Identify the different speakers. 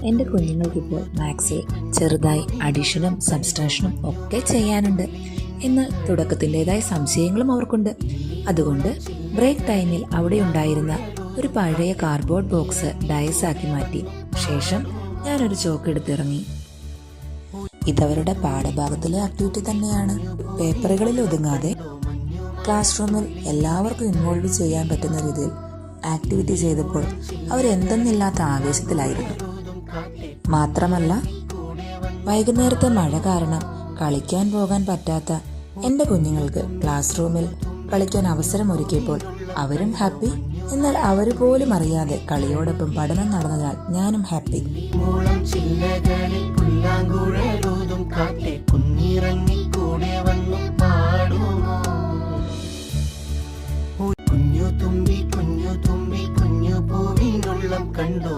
Speaker 1: എൻ്റെ കുഞ്ഞുങ്ങൾക്കിപ്പോൾ മാത്സിൽ ചെറുതായി അഡീഷനും സബ്സ്ട്രാക്ഷനും ഒക്കെ ചെയ്യാനുണ്ട്. എന്നാൽ തുടക്കത്തിൻ്റെതായ സംശയങ്ങളും അവർക്കുണ്ട്. അതുകൊണ്ട് ബ്രേക്ക് ടൈമിൽ അവിടെ ഉണ്ടായിരുന്ന ഒരു പഴയ കാർഡ്ബോർഡ് ബോക്സ് ഡയസാക്കി മാറ്റി ശേഷം ഞാനൊരു ചോക്കെടുത്തിറങ്ങി. ഇതവരുടെ പാഠഭാഗത്തിലെ ആക്ടിവിറ്റി തന്നെയാണ്. പേപ്പറുകളിൽ ഒതുങ്ങാതെ ക്ലാസ് റൂമിൽ എല്ലാവർക്കും ഇൻവോൾവ് ചെയ്യാൻ പറ്റുന്ന രീതിയിൽ ആക്ടിവിറ്റി ചെയ്തപ്പോൾ അവരെന്തെന്നില്ലാത്ത ആവേശത്തിലായിരുന്നു. മാത്രമല്ല, വൈകുന്നേരത്തെ മഴ കാരണം കളിക്കാൻ പോകാൻ പറ്റാത്ത എൻ്റെ കുഞ്ഞുങ്ങൾക്ക് ക്ലാസ് റൂമിൽ കളിക്കാൻ അവസരമൊരുക്കിയപ്പോൾ അവരും ഹാപ്പി. എന്നാൽ അവർ പോലും അറിയാതെ കളിയോടൊപ്പം പഠനം നടന്നതിനാൽ ഞാനും ഹാപ്പി.
Speaker 2: കുഞ്ഞു തുമ്പി കുഞ്ഞു പൂവിനുള്ളം കണ്ടോ